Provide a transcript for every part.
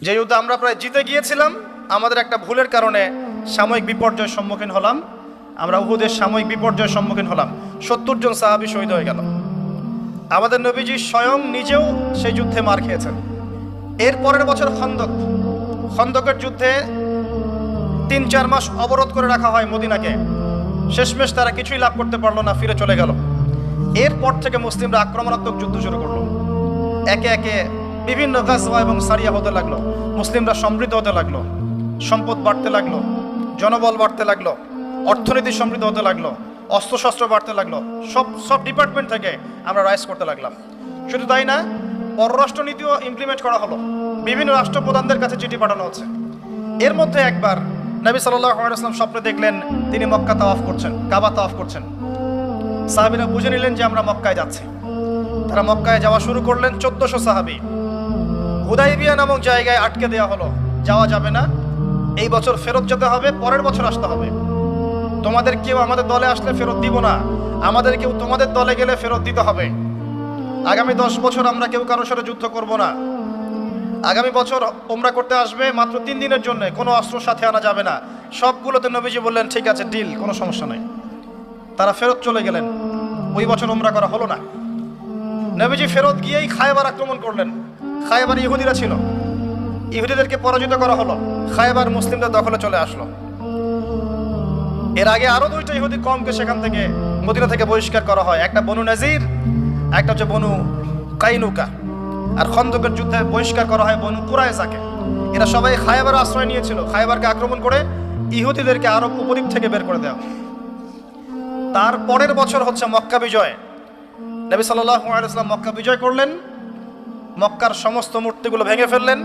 যে যুদ্ধে আমরা প্রায় জিতে গিয়েছিলাম, আমাদের একটা ভুলের কারণে সাময়িক বিপর্যয়ের সম্মুখীন হলাম। আমরা উহুদের সাময়িক বিপর্যয়ের সম্মুখীন হলাম, 70 জন সাহাবী শহীদ হয়ে গেল। আমাদের নবীজি স্বয়ং নিজেও সেই যুদ্ধে মার খেয়েছেন। এর পরের বছর খন্দকের যুদ্ধে 3-4 মাস অবরোধ করে রাখা হয় মদিনাকে। শেষমেশ তারা কিছুই লাভ করতে পারলো না, ফিরে চলে গেল। এরপর থেকে মুসলিমরা আক্রমণাত্মক যুদ্ধ শুরু করলো। একে একে বিভিন্ন গাজওয়া এবং সারিয়া হতে লাগলো। মুসলিমরা সমৃদ্ধ হতে লাগলো, সম্পদ বাড়তে লাগলো, জনবল বাড়তে লাগলো, অর্থনীতি সমৃদ্ধ হতে লাগলো, অস্ত্রশস্ত্র বাড়তে লাগলো। সব ডিপার্টমেন্ট থেকে আমরা রাইজ করতে লাগলাম। শুধু তাই না, পররাষ্ট্রনীতিও ইমপ্লিমেন্ট করা হলো। বিভিন্ন রাষ্ট্রপ্রধানদের কাছে চিঠি পাঠানো হচ্ছে। এর মধ্যে একবার নবী সাল্লাল্লাহু আলাইহি ওয়াসাল্লাম স্বপ্নে দেখলেন তিনি মক্কা তাওয়াফ করছেন, কাবা তাওয়াফ করছেন। সাহাবীরা বুঝে নিলেন যে আমরা মক্কায় যাচ্ছি। তারা মক্কায় যাওয়া শুরু করলেন। 1400 সাহাবী। হুদাইবিয়া নামক জায়গায় আটকে দেওয়া হলো, যাওয়া যাবে না, এই বছর ফেরত যেতে হবে, পরের বছর আসতে হবে। তোমাদের কেউ আমাদের দলে আসলে ফেরত দিব না, আমাদের কেউ তোমাদের দলে গেলে ফেরত দিতে হবে। আগামী 10 বছর আমরা কেউ কারোর সাথে যুদ্ধ করব না। আগামী বছর ওমরা করতে আসবে মাত্র 3 দিনের জন্য, কোনো অস্ত্র সাথে আনা যাবে না। সবগুলোতে নবীজি বললেন ঠিক আছে, ডিল, কোনো সমস্যা নেই। তারা ফেরত চলে গেলেন। ওই বছর ওমরা করা হলো না। নবীজি ফেরত গিয়েই খায়বার আক্রমণ করলেন। খায়বার ইহুদিরা ছিল, ইহুদিদেরকে পরাজিত করা হলো। খায়বার মুসলিমদের দখলে চলে আসলো। এর আগে আরো 2টা ইহুদি কমকে সেখান থেকে, মদিনা থেকে বহিষ্কার করা হয়। একটা বনু নাজির, একটা হচ্ছে বনু কাইনুকা। আর খন্দকের যুদ্ধে বহিষ্কার করা হয় বনু কুরাইজাকে। এরা সবাই খায়বার আশ্রয় নিয়েছিল। খায়বারকে আক্রমণ করে ইহুদিদেরকে আরব উপদ্বীপ থেকে বের করে দেওয়া। তার পরের বছর হচ্ছে মক্কা বিজয়। নবী সাল্লাল্লাহু আলাইহি ওয়াসাল্লাম মক্কা বিজয় করলেন। মক্কার সমস্ত মূর্তিগুলো ভেঙে ফেললেন।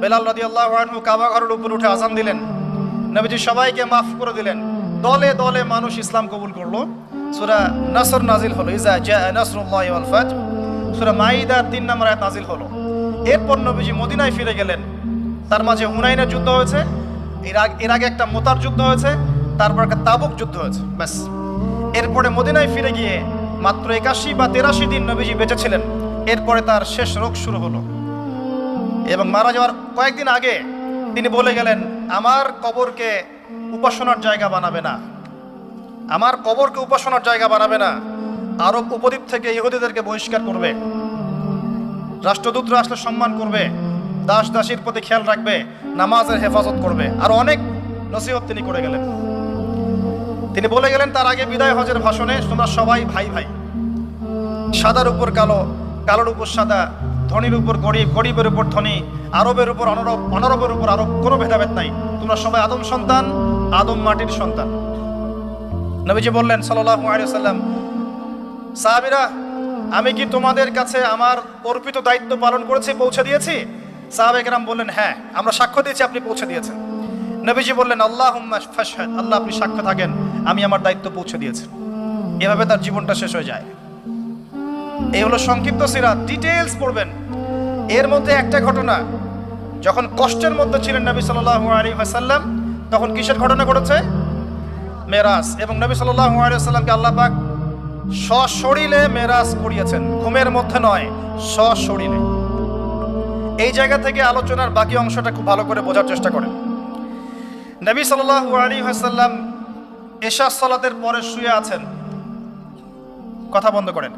বেলাল রাদিয়াল্লাহু আনহু কাবা ঘরের উপর উঠে আযান দিলেন। নবীজি সবাইকে মাফ করে দিলেন। দলে দলে মানুষ ইসলাম কবুল করলো। সূরা নাসর নাজিল হলো, ইজা জা নাসরুল্লাহি ওয়াল ফাতহ। সূরা মাইদা 3 নম্বর আয়াত নাজিল হলো। এরপর নবীজি মদিনায় ফিরে গেলেন। তার মাঝে হুনাইনের যুদ্ধ হয়েছে, এর আগে একটা মোতার যুদ্ধ হয়েছে, তারপর একটা তাবুক যুদ্ধ হয়েছে, ব্যাস। এরপরে মদিনায় ফিরে গিয়ে মাত্র 81 বা 83 দিন নবীজি বেঁচে ছিলেন। এরপরে তার শেষ রোগ শুরু হলো এবং মারা যাওয়ার কয়েকদিন আগে তিনি বলে গেলেন, আমার কবরকে উপাসনার জায়গা বানাবে না, আমার কবরকে উপাসনার জায়গা বানাবে না। আরব উপদ্বীপ থেকে ইহুদিদেরকে বহিষ্কার করবে, রাষ্ট্রদূতরা আসলে সম্মান করবে, দাস দাসীর প্রতি খেয়াল রাখবে, নামাজের হেফাজত করবে। আর অনেক নসিহত তিনি করে গেলেন। তিনি বলে গেলেন তার আগে বিদায় হজের ভাষণে, তোমরা সবাই ভাই ভাই, সাদার উপর কালো, কালোর উপর সাদা, ধনীর উপর গরিব, গরিবের উপর ধনী, আরবের উপর অনরব, অনরবের উপর আরব, কোনো ভেদাভেদ নাই। তোমরা সবাই আদম সন্তান, আদম মাটির সন্তান। নবীজি বললেন সাল্লাল্লাহু আলাইহি ওয়াসাল্লাম, সাহাবীরা, আমি কি তোমাদের কাছে আমার অর্পিত দায়িত্ব পালন করেছি, পৌঁছে দিয়েছি? সাহাবায়ে কেরাম বললেন, হ্যাঁ, আমরা সাক্ষ্য দিয়েছি আপনি পৌঁছে দিয়েছেন। নবীজি বললেন, আল্লাহুম্মা ফাশহাদ, আল্লাহ আপনি সাক্ষ্য থাকেন আমি আমার দায়িত্ব পৌঁছে দিয়েছি। এভাবে তার জীবনটা শেষ হয়ে যায়। এই হলো সংক্ষিপ্ত সিরাত, ডিটেইলস পড়বেন। এর মধ্যে একটা ঘটনা, যখন কষ্টের মধ্যে ছিলেন নবী সাল্লাল্লাহু আলাইহি ওয়াসাল্লাম, তখন কিসের ঘটনা ঘটেছে? মেরাজ। এবং নবী সাল্লাল্লাহু আলাইহি ওয়াসাল্লামকে আল্লাহ পাক সশরীরে মেরাজ করিয়েছেন, ঘুমের মধ্যে নয়, সশরীরে। এই জায়গা থেকে আলোচনার বাকি অংশটা খুব ভালো করে বোঝার চেষ্টা করেন। নবী সাল্লাল্লাহু আলাইহি ওয়াসাল্লাম এশা সালাতের পরে শুয়ে আছেন, কথা বন্ধ করেন,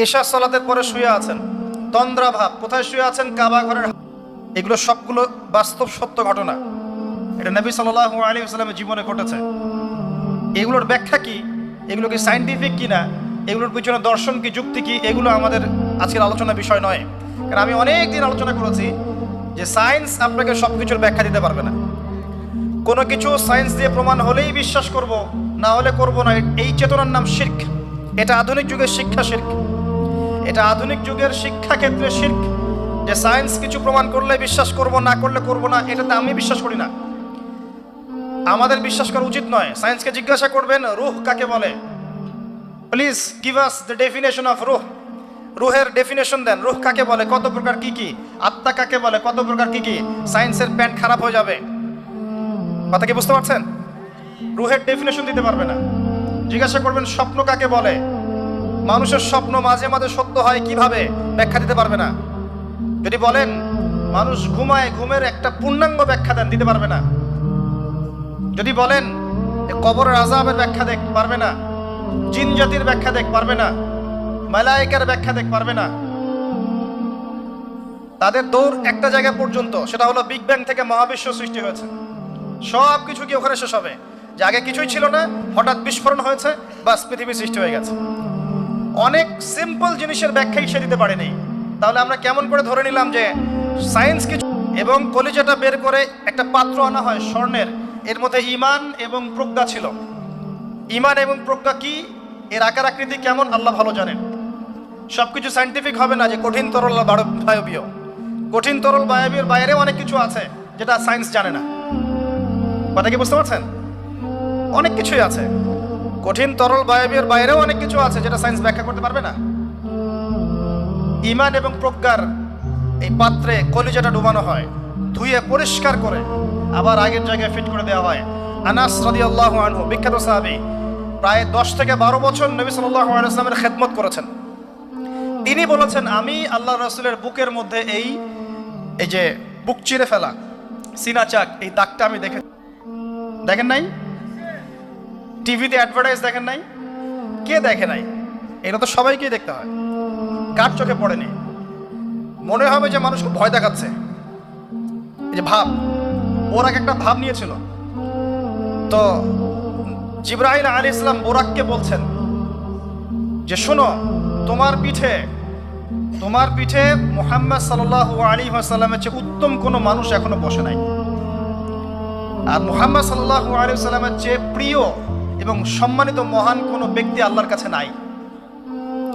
এশা সালাতের পরে শুয়ে আছেন, তন্দ্রা ভাব। কোথায় শুয়ে আছেন? কাবা ঘরের। এগুলো সবগুলো বাস্তব সত্য ঘটনা। এটা নবী সাল্লাল্লাহু আলাইহি ওয়াসাল্লামের জীবনে ঘটেছে। এগুলোর ব্যাখ্যা কি, এগুলো কি সায়েন্টিফিক কিনা, এগুলোর পিছনে দর্শন কি, যুক্তি কি, এগুলো আমাদের আজকের আলোচনার বিষয় নয়। কারণ আমি অনেক দিন আলোচনা করেছি যে সায়েন্স আপনাকে সব কিছুর ব্যাখ্যা দিতে পারবে না। কোনো কিছু সায়েন্স দিয়ে প্রমাণ হলেই বিশ্বাস করব, না হলে করব না। এই চেতনার নাম শিরক। এটা আধুনিক যুগের শিক্ষা শিরক। এটা আধুনিক যুগের শিক্ষা ক্ষেত্রে শিরক, যে সায়েন্স কিছু প্রমাণ করলে বিশ্বাস করব, না করলে করব না। এটাতে আমি বিশ্বাস করি না, আমাদের বিশ্বাস করা উচিত নয়। সায়েন্সকে জিজ্ঞাসা করবেন রূহ কাকে বলে, please give us the definition of রূহ। রূহের ডেফিনেশন দেন, রূহ কাকে বলে, কত প্রকার কি কি, আত্মা কাকে বলে, কত প্রকার কি কি। সায়েন্সের প্যান্ট খারাপ হয়ে যাবে। কথা কি বুঝতে পারছেন? রূহের ডেফিনেশন দিতে পারবে না। জিজ্ঞাসা করবেন স্বপ্ন কাকে বলে, মানুষের স্বপ্ন মাঝে মাঝে সত্য হয় কিভাবে, ব্যাখ্যা দিতে পারবে না। যদি বলেন মানুষ ঘুমায়, ঘুমের একটা পূর্ণাঙ্গ ব্যাখ্যা দেন, দিতে পারবে না। যদি বলেন কবরের আযাবের ব্যাখ্যা দেখ, পারবে না। জিন জাতির ব্যাখ্যা দেখ, পারবে না। মালায়েকার ব্যাখ্যা দেখ, পারবে না। তাদের দৌড় একটা জায়গা পর্যন্ত, সেটা হলো বিগ ব্যাং থেকে মহাবিশ্ব সৃষ্টি হয়েছে। সব কিছু কি ওখানে শেষ হবে? যে আগে কিছুই ছিল না, হঠাৎ বিস্ফোরণ হয়েছে, বাস পৃথিবী সৃষ্টি হয়ে গেছে। অনেক সিম্পল জিনিসের ব্যাখ্যাই সে দিতে পারেনি। তাহলে আমরা কেমন করে ধরে নিলাম যে সায়েন্স কিছু, এবং কলিজাটা বের করে একটা পাত্র আনা হয় স্বর্ণের, এর মধ্যে ঈমান এবং প্রজ্ঞা ছিল। ঈমান এবং প্রজ্ঞা কি, এর আকার আকৃতি কেমন, আল্লাহ ভালো জানেন। সবকিছু সায়েন্টিফিক হবে না যে কঠিন তরল বায়বীয়। কঠিন তরল বায়বীয় বাইরেও অনেক কিছু আছে যেটা সায়েন্স জানে না। কথা কি বুঝতে পারছেন? অনেক কিছুই আছে। কঠিন তরল বায়বীয় বাইরেও অনেক কিছু আছে যেটা সায়েন্স ব্যাখ্যা করতে পারবে না। ঈমান এবং প্রজ্ঞার এই পাত্রে কলিজাটা ডুবানো হয়, ধুয়ে পরিষ্কার করে আবার আগের জায়গায় ফিট করে দেওয়া হয়। আনাস রাদিয়াল্লাহু আনহু, বিখ্যাত সাহাবী, প্রায় 10 থেকে 12 বছর নবী সাল্লাল্লাহু আলাইহি ওয়াসাল্লামের খেদমত করেছেন। তিনি বলেছেন, আমি আল্লাহ রাসূলের বুকের মধ্যে এই যে বুক চিরে ফেলা, সিনা চাক, এই দাগটা আমি দেখেন নাই? টিভিতে অ্যাডভার্টাইজ দেখেন নাই? কে দেখে নাই? এটা তো সবাইকেই দেখতে হয়। কার চোখে পড়েনি? মনে হবে যে মানুষ খুব ভয় দেখাচ্ছে। এই যে ভাব, ওরা একটা ভাব নিয়েছিল। তো জিবরাইল আলাইহিস সালাম বোরাককে বলছেন যে শোনো, তোমার পিঠে মুহাম্মদ সাল্লাল্লাহু আলাইহি ওয়াসাল্লামের চেয়ে উত্তম কোনো মানুষ এখনো বসে নাই। আর মুহাম্মদ সাল্লাল্লাহু আলাইহি ওয়াসাল্লামের চেয়ে প্রিয় এবং সম্মানিত মহান কোনো ব্যক্তি আল্লাহর কাছে নাই।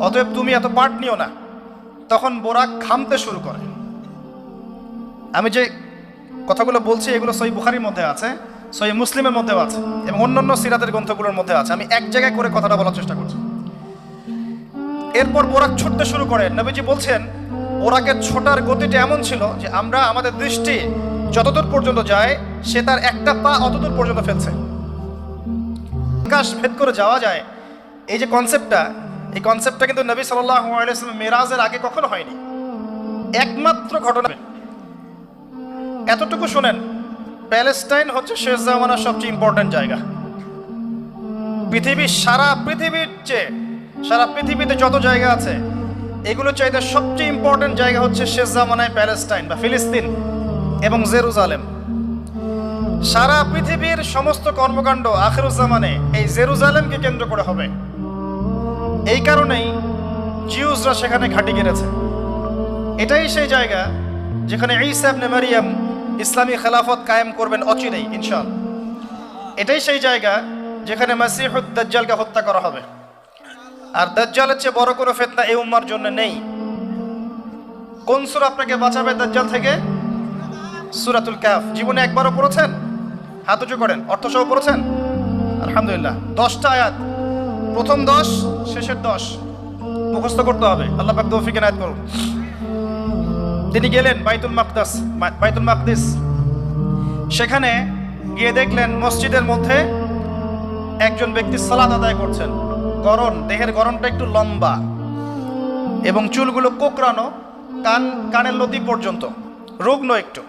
অতএব তুমি এত পার্ট নিও না। তখন বোরাক ঘামতে শুরু করে। আমি যে কথাগুলো বলছি এগুলো সহিহ বুখারীর মধ্যে আছে, সহিহ মুসলিমের মধ্যেও আছে, এবং অন্যান্য সিরাতের গ্রন্থগুলোর মধ্যে আছে। আমি এক জায়গায় করে কথাটা বলার চেষ্টা করছি। এরপর বোরাক ছুটতে শুরু করে। নবীজি বলছেন, বোরাকের ছোটার গতিটা এমন ছিল যে আমাদের দৃষ্টি যতদূর পর্যন্ত যায়, সে তার একটা পা অতদূর পর্যন্ত ফেলছে। আকাশ ভেদ করে যাওয়া যায়, এই যে কনসেপ্টটা কিন্তু নবী সাল্লাল্লাহু আলাইহি ওয়াসাল্লাম মেরাজের আগে কখনো হয়নি। একমাত্র ঘটনা। এতটুকু শুনেন, প্যালেস্টাইন হচ্ছে শেষ জামানার সবচেয়ে ইম্পর্টেন্ট জায়গা। সারা পৃথিবীতে যত জায়গা আছে, এগুলো চাইতে সবচেয়ে ইম্পর্টেন্ট জায়গা হচ্ছে শেষ জামানায় প্যালেস্টাইন বা ফিলিস্তিন এবং জেরুজালেম। সারা পৃথিবীর সমস্ত কর্মকাণ্ড আখিরুজ্জামানে এই জেরুজালেমকে কেন্দ্র করে হবে। এই কারণেই জিউসরা সেখানে ঘাঁটি গেড়েছে। এটাই সেই জায়গা যেখানে ঈসা ইবনে মারিয়াম ইসলামী খেলাফত কায়েম করবেন অচিরেই ইনশাআল্লাহ। এটাই সেই জায়গা যেখানে মাসিহুদ দাজ্জালকে হত্যা করা হবে। আর দাজ্জালের চেয়ে বড় কোনো ফিতনা এই উম্মার জন্য নেই। কোন সূরা আপনাকে বাঁচাবে দাজ্জাল থেকে? সূরাতুল কাহফ। জীবনে একবারও পড়েছেন? হাত উঁচু করেন। অর্থসহ পড়েছেন? আলহামদুলিল্লাহ। 10টা আয়াত, প্রথম 10, শেষের 10 মুখস্থ করতে হবে। আল্লাহ পাক তৌফিক এনায়েত করুন। তিনি গেলেন বাইতুল মাকদিস। সেখানে গিয়ে দেখলেন মসজিদের মধ্যে একজন ব্যক্তি সালাত আদায় করছেন। দেহের গড়নটা একটু লম্বা এবং চুলগুলো কোকড়ানো, কানের লতি পর্যন্ত, রুগ্ন একটু।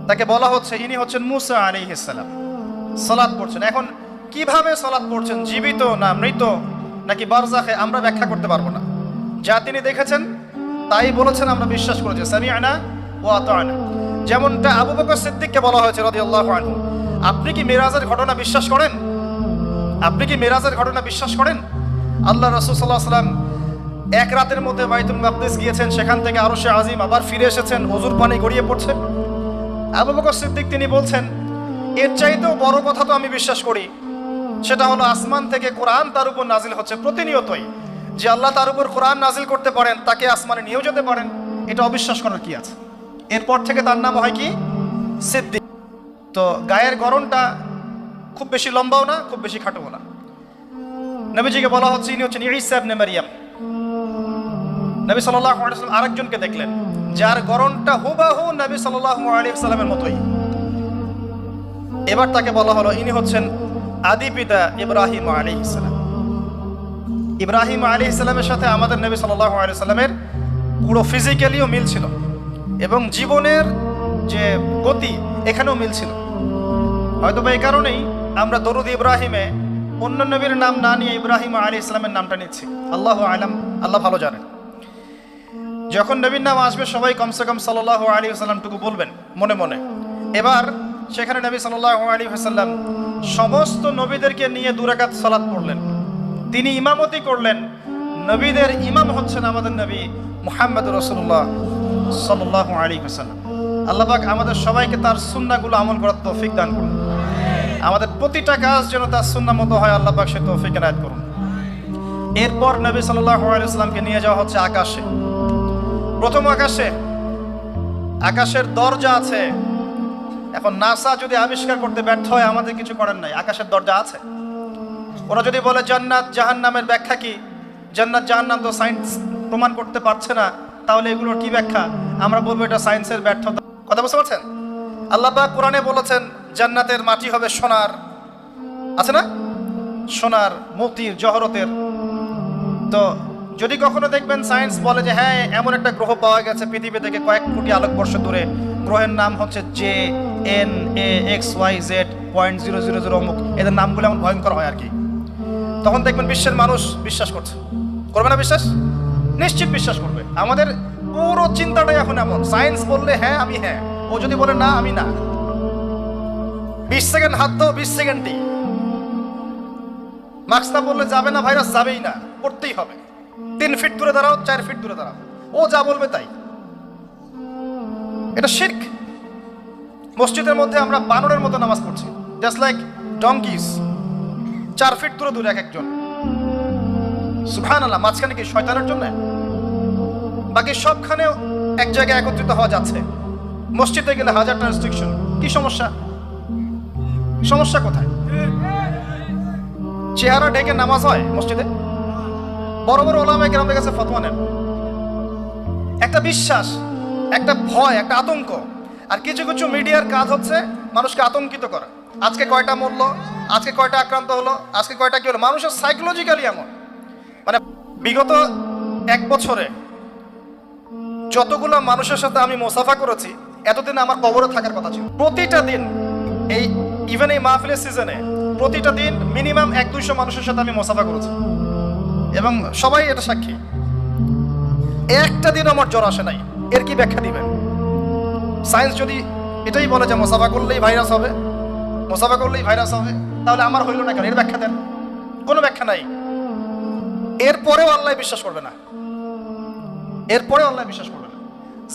তাকে বলা হচ্ছে ইনি হচ্ছেন মুসা আলাইহিস সালাম, সালাত পড়ছেন। এখন কিভাবে সালাত পড়ছেন, জীবিত না মৃত নাকি বারজাখে, আমরা ব্যাখ্যা করতে পারবো না। যা তিনি দেখেছেন তাই বলেছেন, আমরা বিশ্বাস করেছি। সামি'না ওয়া আতা'না। যেমনটা আবু বকর সিদ্দিককে বলা হয়েছে রাদিয়াল্লাহু আনহু, আপনি কি মিরাজের ঘটনা বিশ্বাস করেন? আল্লাহ রাসূল সাল্লাল্লাহু আলাইহি ওয়াসাল্লাম এক রাতের মধ্যে বাইতুল মাকদিস গিয়েছেন, সেখান থেকে আরশে আজিম, আবার ফিরে এসেছেন, ওযুর পানি গড়িয়ে পড়ছে। আবু বকর সিদ্দিক তিনি বলছেন, এর চাইতেও বড় কথা তো আমি বিশ্বাস করি, সেটা হলো আসমান থেকে কোরআন তার উপর নাজিল হচ্ছে প্রতিনিয়তই। যে আল্লাহ তার উপর কোরআন নাজিল করতে পারেন, তাকে আসমানে নিয়েও যেতে পারেন, এটা অবিশ্বাস করার কি আছে? এরপর থেকে তার নাম হয় কি? সিদ্দিক। তো গায়ের গড়নটা খুব বেশি লম্বাও না, খুব বেশি খাটোও না। নবীজিকে বলা হচ্ছে ইনি হচ্ছেন ঈসা ইবনে মারিয়াম। নবী সাল্লাল্লাহু আলাইহি ওয়াসাল্লাম আরেকজনকে দেখলেন যার গড়নটা হুবাহু নবী সাল্লাল্লাহু আলাইহি ওয়াসাল্লামের মতোই। এবার তাকে বলা হলো ইনি হচ্ছেন আদি পিতা ইব্রাহিম আলাইহিস সালাম। ইব্রাহিম আলাইহিস সালামের সাথে আমাদের নবী সাল্লাল্লাহু আলাইহি ওয়াসাল্লামের পুরো ফিজিক্যালিও মিল ছিল। এবং জীবনের যে গতি এখানেও মিল ছিল। হয়তো বা এই কারণেই আমরা দরুদ ইব্রাহিমে অন্য নবীর নাম না নিয়ে ইব্রাহিম আলাইহিস সালামের নামটা নিচ্ছি। আল্লাহু আলাম, আল্লাহ ভালো জানেন। যখন নবীর নাম আসবে সবাই কমসে কম সাল্লাল্লাহু আলাইহি ওয়াসাল্লামটুকু বলবেন মনে মনে। এবার সেখানে নবী সাল্লাল্লাহু আলাইহি ওয়াসাল্লাম সমস্ত নবীদেরকে নিয়ে 2 রাকাত সালাত পড়লেন, তিনি ইমামতি করলেন। নবীদের ইমাম হচ্ছেন আমাদের নবী মুহাম্মদুর রাসূলুল্লাহ সাল্লাল্লাহু আলাইহি ওয়াসাল্লাম। আল্লাহ পাক আমাদের সবাইকে তার সুন্নাহগুলো আমল করার তৌফিক দান করুন। আমাদের প্রতিটা কাজ যেন তার সুন্নাহ মতো হয়, আল্লাহ পাক সে তৌফিক এনায়েত করুন। এরপর নবী সাল্লাল্লাহু আলাইহি ওয়াসাল্লামকে নিয়ে যাওয়া হচ্ছে আকাশে। প্রথম আকাশের দরজা আছে। এখন নাসা যদি আবিষ্কার করতে ব্যর্থ হয় আমাদের কিছু করার নাই, আকাশের দরজা আছে। ওরা যদি বলে জান্নাত জাহান্নামের ব্যাখ্যা কি, জান্নাত জাহান্নাম তো সায়েন্স প্রমাণ করতে পারছে না, তাহলে এগুলোর কি ব্যাখ্যা? আমরা বলবো এটা সায়েন্সের ব্যর্থতা। কথা বুঝতে পারছেন? আল্লাহ পাক কোরআনে বলেছেন জান্নাতের মাটি হবে সোনার, আছে না, সোনার, মতির, জহরতের। তো যদি কখনো দেখবেন সায়েন্স বলে যে হ্যাঁ এমন একটা গ্রহ পাওয়া গেছে পৃথিবী থেকে কয়েক কোটি আলোকবর্ষ দূরে, গ্রহের নাম হচ্ছে JNAXYZ.000 অমুক, এদের নামগুলো এমন ভয়ঙ্কর হয় আর কি, তখন দেখবেন বিশ্বের মানুষ বিশ্বাস করছে। করবে না বিশ্বাস? নিশ্চিত বিশ্বাস করবে। আমাদের পুরো চিন্তাটাই এখন এমন, সায়েন্স বললে হ্যাঁ আমি হ্যাঁ, ও যদি বলে না আমি না। 20 সেকেন্ড হাত দাও, 20 সেকেন্ডই। মাস্ক না বললে যাবে না, ভাইরাস যাবেই না, করতেই হবে। 3 ফিট দূরে দাঁড়াও, 4 ফিট দূরে দাঁড়াও, ও যা বলবে তাই। এটা শিরক। মসজিদের মধ্যে আমরা বানরের মতো নামাজ পড়ছি, জাস্ট লাইক ডঙ্কিস। 4 ফিট দূরে দূরে এক একজন, সুবহানাল্লাহ। মাঝখানে কি শয়তানের জন্য? বাকি সবখানে এক জায়গায় একত্রিত হওয়া যাচ্ছে। মসজিদে গেলে 1000টা রেস্ট্রিকশন। কি সমস্যা? সমস্যা কোথায়? চেহারা ঢেকে নামাজ হয় মসজিদে? বড় বড় ওলামায়ে কেরামের কাছে ফতোয়া নেন। একটা বিশ্বাস, একটা ভয়, একটা আতঙ্ক। আর কিছু কিছু মিডিয়ার কাজ হচ্ছে মানুষকে আতঙ্কিত করা। আজকে কয়টা মরলো, আজকে কয়টা আক্রান্ত হলো, আজকে কয়টা কি হলো। মানুষের সাইকোলজিক্যালি এমন, মানে বিগত 1 বছরে যতগুলো মানুষের সাথে আমি মুসাফা করেছি, এতদিন আমার কবরে থাকার কথা ছিল। প্রতিটা দিন, এই ইভেন এই মাহফিলের সিজনে প্রতিটা দিন মিনিমাম 100-200 মানুষের সাথে আমি মুসাফা করেছি, এবং সবাই এটা সাক্ষী। একটা দিন আমার জ্বর আসে নাই। এর কি ব্যাখ্যা দিবেন? সায়েন্স যদি এটাই বলে যে মুসাফা করলেই ভাইরাস হবে, মুসাফা করলেই ভাইরাস হবে, তাহলে আমার হইল না কেন? এর ব্যাখ্যা দেন। কোনো ব্যাখ্যা নাই। এরপরেও আল্লাহ বিশ্বাস করবে না, এরপরেও আল্লাহ বিশ্বাস করবে।